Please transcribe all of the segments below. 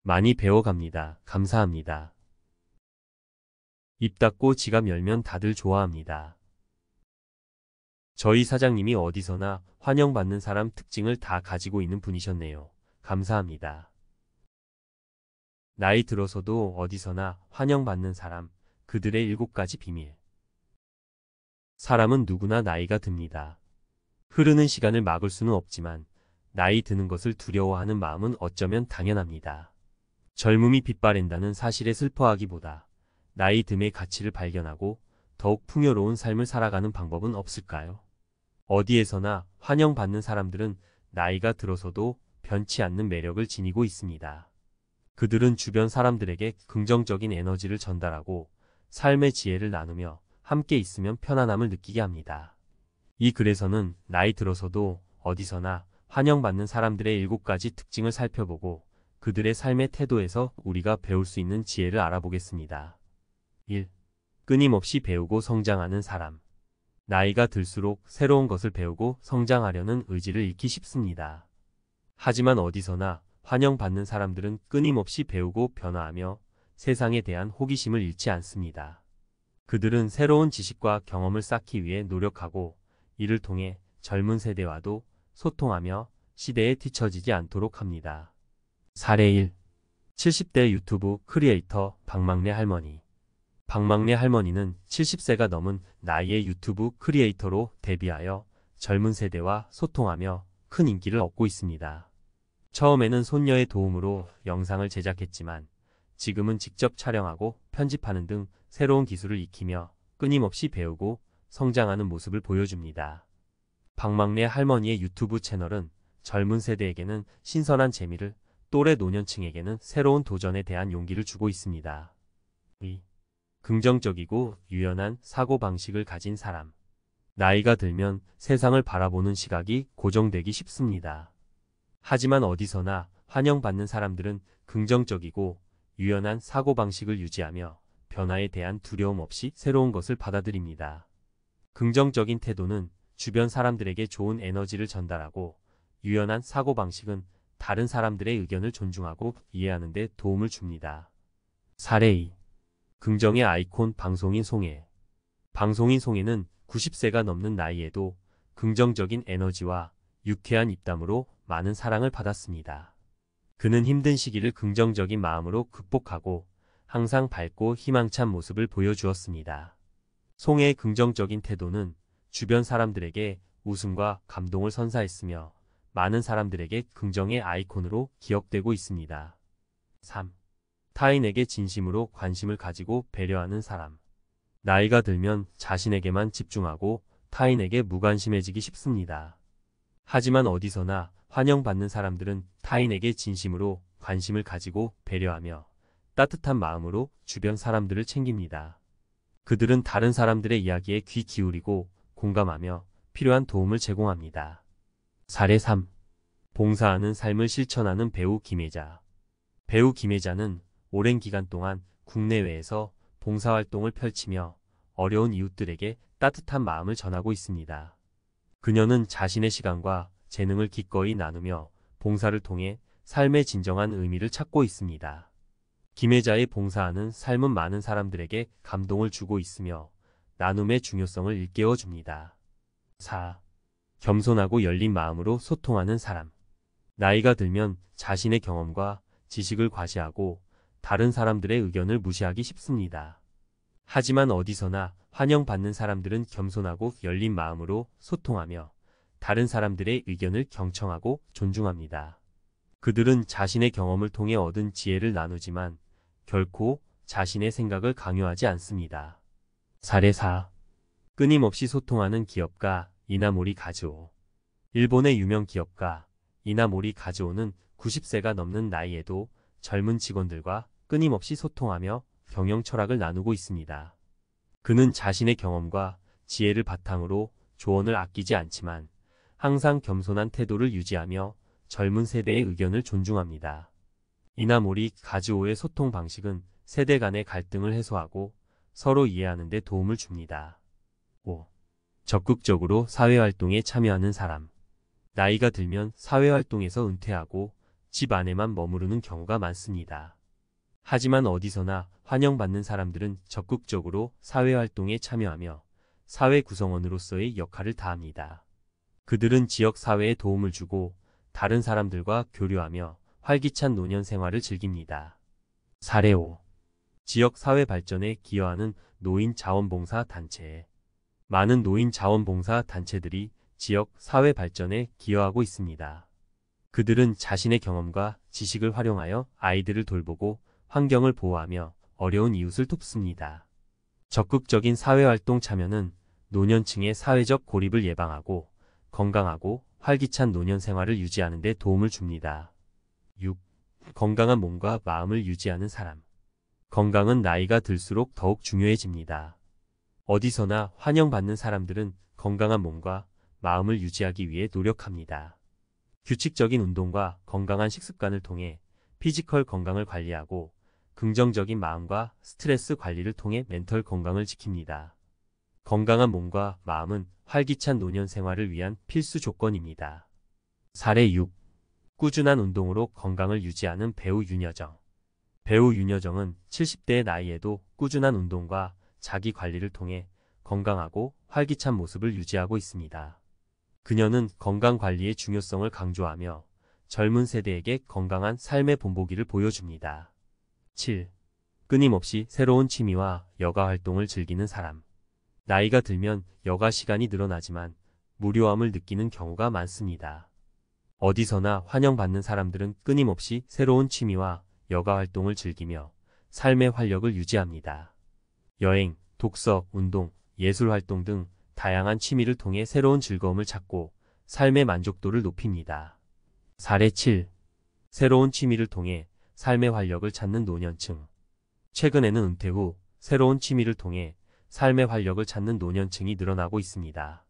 많이 배워갑니다. 감사합니다. 입 닫고 지갑 열면 다들 좋아합니다. 저희 사장님이 어디서나 환영받는 사람 특징을 다 가지고 있는 분이셨네요. 감사합니다. 나이 들어서도 어디서나 환영받는 사람, 그들의 7가지 비밀. 사람은 누구나 나이가 듭니다. 흐르는 시간을 막을 수는 없지만 나이 드는 것을 두려워하는 마음은 어쩌면 당연합니다. 젊음이 빛바랜다는 사실에 슬퍼하기보다 나이 듦의 가치를 발견하고 더욱 풍요로운 삶을 살아가는 방법은 없을까요? 어디에서나 환영받는 사람들은 나이가 들어서도 변치 않는 매력을 지니고 있습니다. 그들은 주변 사람들에게 긍정적인 에너지를 전달하고 삶의 지혜를 나누며 함께 있으면 편안함을 느끼게 합니다. 이 글에서는 나이 들어서도 어디서나 환영받는 사람들의 7가지 특징을 살펴보고 그들의 삶의 태도에서 우리가 배울 수 있는 지혜를 알아보겠습니다. 1. 끊임없이 배우고 성장하는 사람. 나이가 들수록 새로운 것을 배우고 성장하려는 의지를 잃기 쉽습니다. 하지만 어디서나 환영받는 사람들은 끊임없이 배우고 변화하며 세상에 대한 호기심을 잃지 않습니다. 그들은 새로운 지식과 경험을 쌓기 위해 노력하고 이를 통해 젊은 세대와도 소통하며 시대에 뒤처지지 않도록 합니다. 사례 1. 70대 유튜브 크리에이터 박막내 할머니. 박막내 할머니는 70세가 넘은 나이의 유튜브 크리에이터로 데뷔하여 젊은 세대와 소통하며 큰 인기를 얻고 있습니다. 처음에는 손녀의 도움으로 영상을 제작했지만 지금은 직접 촬영하고 편집하는 등 새로운 기술을 익히며 끊임없이 배우고 성장하는 모습을 보여줍니다. 박막내 할머니의 유튜브 채널은 젊은 세대에게는 신선한 재미를, 또래 노년층에게는 새로운 도전에 대한 용기를 주고 있습니다. 2. 긍정적이고 유연한 사고방식을 가진 사람. 나이가 들면 세상을 바라보는 시각이 고정되기 쉽습니다. 하지만 어디서나 환영받는 사람들은 긍정적이고 유연한 사고방식을 유지하며 변화에 대한 두려움 없이 새로운 것을 받아들입니다. 긍정적인 태도는 주변 사람들에게 좋은 에너지를 전달하고 유연한 사고방식은 다른 사람들의 의견을 존중하고 이해하는 데 도움을 줍니다. 사례 2. 긍정의 아이콘 방송인 송혜. 방송인 송혜는 90세가 넘는 나이에도 긍정적인 에너지와 유쾌한 입담으로 많은 사랑을 받았습니다. 그는 힘든 시기를 긍정적인 마음으로 극복하고 항상 밝고 희망찬 모습을 보여주었습니다. 송혜의 긍정적인 태도는 주변 사람들에게 웃음과 감동을 선사했으며 많은 사람들에게 긍정의 아이콘으로 기억되고 있습니다. 3. 타인에게 진심으로 관심을 가지고 배려하는 사람. 나이가 들면 자신에게만 집중하고 타인에게 무관심해지기 쉽습니다. 하지만 어디서나 환영받는 사람들은 타인에게 진심으로 관심을 가지고 배려하며 따뜻한 마음으로 주변 사람들을 챙깁니다. 그들은 다른 사람들의 이야기에 귀 기울이고 공감하며 필요한 도움을 제공합니다. 사례 3. 봉사하는 삶을 실천하는 배우 김혜자. 배우 김혜자는 오랜 기간 동안 국내외에서 봉사활동을 펼치며 어려운 이웃들에게 따뜻한 마음을 전하고 있습니다. 그녀는 자신의 시간과 재능을 기꺼이 나누며 봉사를 통해 삶의 진정한 의미를 찾고 있습니다. 김혜자의 봉사하는 삶은 많은 사람들에게 감동을 주고 있으며 나눔의 중요성을 일깨워 줍니다. 4. 겸손하고 열린 마음으로 소통하는 사람. 나이가 들면 자신의 경험과 지식을 과시하고 다른 사람들의 의견을 무시하기 쉽습니다. 하지만 어디서나 환영받는 사람들은 겸손하고 열린 마음으로 소통하며 다른 사람들의 의견을 경청하고 존중합니다. 그들은 자신의 경험을 통해 얻은 지혜를 나누지만 결코 자신의 생각을 강요하지 않습니다. 사례 4. 끊임없이 소통하는 기업가 이나모리 가즈오. 일본의 유명 기업가 이나모리 가즈오는 90세가 넘는 나이에도 젊은 직원들과 끊임없이 소통하며 경영 철학을 나누고 있습니다. 그는 자신의 경험과 지혜를 바탕으로 조언을 아끼지 않지만 항상 겸손한 태도를 유지하며 젊은 세대의 의견을 존중합니다. 이나모리 가즈오의 소통 방식은 세대 간의 갈등을 해소하고 서로 이해하는 데 도움을 줍니다. 5. 적극적으로 사회활동에 참여하는 사람. 나이가 들면 사회활동에서 은퇴하고 집 안에만 머무르는 경우가 많습니다. 하지만 어디서나 환영받는 사람들은 적극적으로 사회활동에 참여하며 사회 구성원으로서의 역할을 다합니다. 그들은 지역 사회에 도움을 주고 다른 사람들과 교류하며 활기찬 노년 생활을 즐깁니다. 사례 5. 지역 사회 발전에 기여하는 노인 자원봉사 단체. 많은 노인 자원봉사 단체들이 지역 사회 발전에 기여하고 있습니다. 그들은 자신의 경험과 지식을 활용하여 아이들을 돌보고 환경을 보호하며 어려운 이웃을 돕습니다. 적극적인 사회활동 참여는 노년층의 사회적 고립을 예방하고 건강하고 활기찬 노년 생활을 유지하는 데 도움을 줍니다. 6. 건강한 몸과 마음을 유지하는 사람. 건강은 나이가 들수록 더욱 중요해집니다. 어디서나 환영받는 사람들은 건강한 몸과 마음을 유지하기 위해 노력합니다. 규칙적인 운동과 건강한 식습관을 통해 피지컬 건강을 관리하고 긍정적인 마음과 스트레스 관리를 통해 멘털 건강을 지킵니다. 건강한 몸과 마음은 활기찬 노년 생활을 위한 필수 조건입니다. 사례 6. 꾸준한 운동으로 건강을 유지하는 배우 윤여정. 배우 윤여정은 70대의 나이에도 꾸준한 운동과 자기 관리를 통해 건강하고 활기찬 모습을 유지하고 있습니다. 그녀는 건강관리의 중요성을 강조하며 젊은 세대에게 건강한 삶의 본보기를 보여줍니다. 7. 끊임없이 새로운 취미와 여가 활동을 즐기는 사람. 나이가 들면 여가 시간이 늘어나지만 무료함을 느끼는 경우가 많습니다. 어디서나 환영받는 사람들은 끊임없이 새로운 취미와 여가 활동을 즐기며 삶의 활력을 유지합니다. 여행, 독서, 운동, 예술 활동 등 다양한 취미를 통해 새로운 즐거움을 찾고 삶의 만족도를 높입니다. 사례 7. 새로운 취미를 통해 삶의 활력을 찾는 노년층. 최근에는 은퇴 후 새로운 취미를 통해 삶의 활력을 찾는 노년층이 늘어나고 있습니다.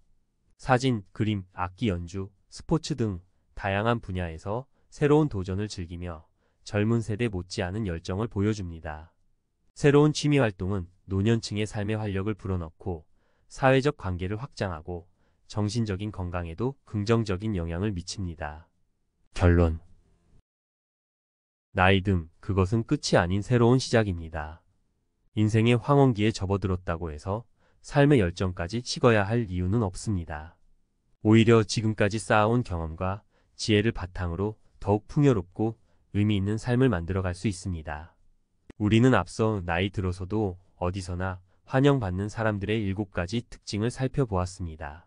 사진, 그림, 악기 연주, 스포츠 등 다양한 분야에서 새로운 도전을 즐기며 젊은 세대 못지않은 열정을 보여줍니다. 새로운 취미 활동은 노년층의 삶의 활력을 불어넣고 사회적 관계를 확장하고 정신적인 건강에도 긍정적인 영향을 미칩니다. 결론. 나이듦, 그것은 끝이 아닌 새로운 시작입니다. 인생의 황혼기에 접어들었다고 해서 삶의 열정까지 식어야 할 이유는 없습니다. 오히려 지금까지 쌓아온 경험과 지혜를 바탕으로 더욱 풍요롭고 의미 있는 삶을 만들어갈 수 있습니다. 우리는 앞서 나이 들어서도 어디서나 환영받는 사람들의 7가지 특징을 살펴보았습니다.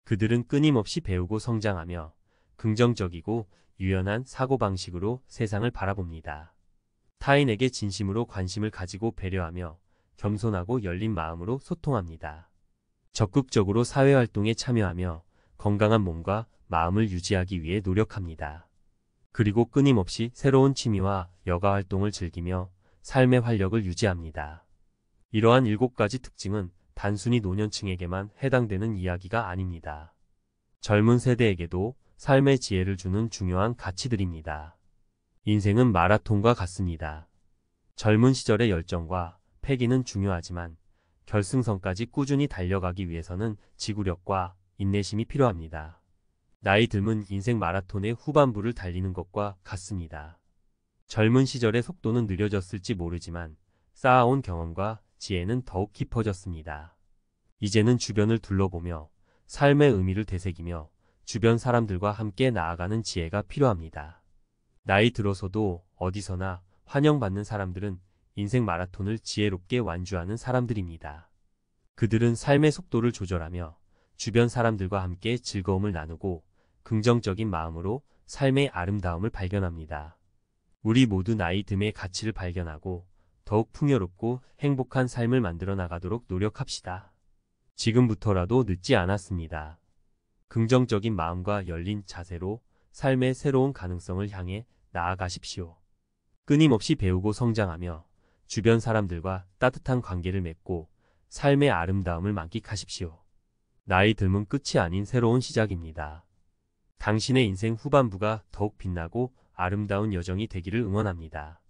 그들은 끊임없이 배우고 성장하며 긍정적이고 유연한 사고방식으로 세상을 바라봅니다. 타인에게 진심으로 관심을 가지고 배려하며 겸손하고 열린 마음으로 소통합니다. 적극적으로 사회활동에 참여하며 건강한 몸과 마음을 유지하기 위해 노력합니다. 그리고 끊임없이 새로운 취미와 여가 활동을 즐기며 삶의 활력을 유지합니다. 이러한 7가지 특징은 단순히 노년층에게만 해당되는 이야기가 아닙니다. 젊은 세대에게도 삶의 지혜를 주는 중요한 가치들입니다. 인생은 마라톤과 같습니다. 젊은 시절의 열정과 패기는 중요하지만 결승선까지 꾸준히 달려가기 위해서는 지구력과 인내심이 필요합니다. 나이 들면 인생 마라톤의 후반부를 달리는 것과 같습니다. 젊은 시절의 속도는 느려졌을지 모르지만 쌓아온 경험과 지혜는 더욱 깊어졌습니다. 이제는 주변을 둘러보며 삶의 의미를 되새기며 주변 사람들과 함께 나아가는 지혜가 필요합니다. 나이 들어서도 어디서나 환영받는 사람들은 인생 마라톤을 지혜롭게 완주하는 사람들입니다. 그들은 삶의 속도를 조절하며 주변 사람들과 함께 즐거움을 나누고 긍정적인 마음으로 삶의 아름다움을 발견합니다. 우리 모두 나이 듦의 가치를 발견하고 더욱 풍요롭고 행복한 삶을 만들어 나가도록 노력합시다. 지금부터라도 늦지 않았습니다. 긍정적인 마음과 열린 자세로 삶의 새로운 가능성을 향해 나아가십시오. 끊임없이 배우고 성장하며 주변 사람들과 따뜻한 관계를 맺고 삶의 아름다움을 만끽하십시오. 나이 들면 끝이 아닌 새로운 시작입니다. 당신의 인생 후반부가 더욱 빛나고 아름다운 여정이 되기를 응원합니다.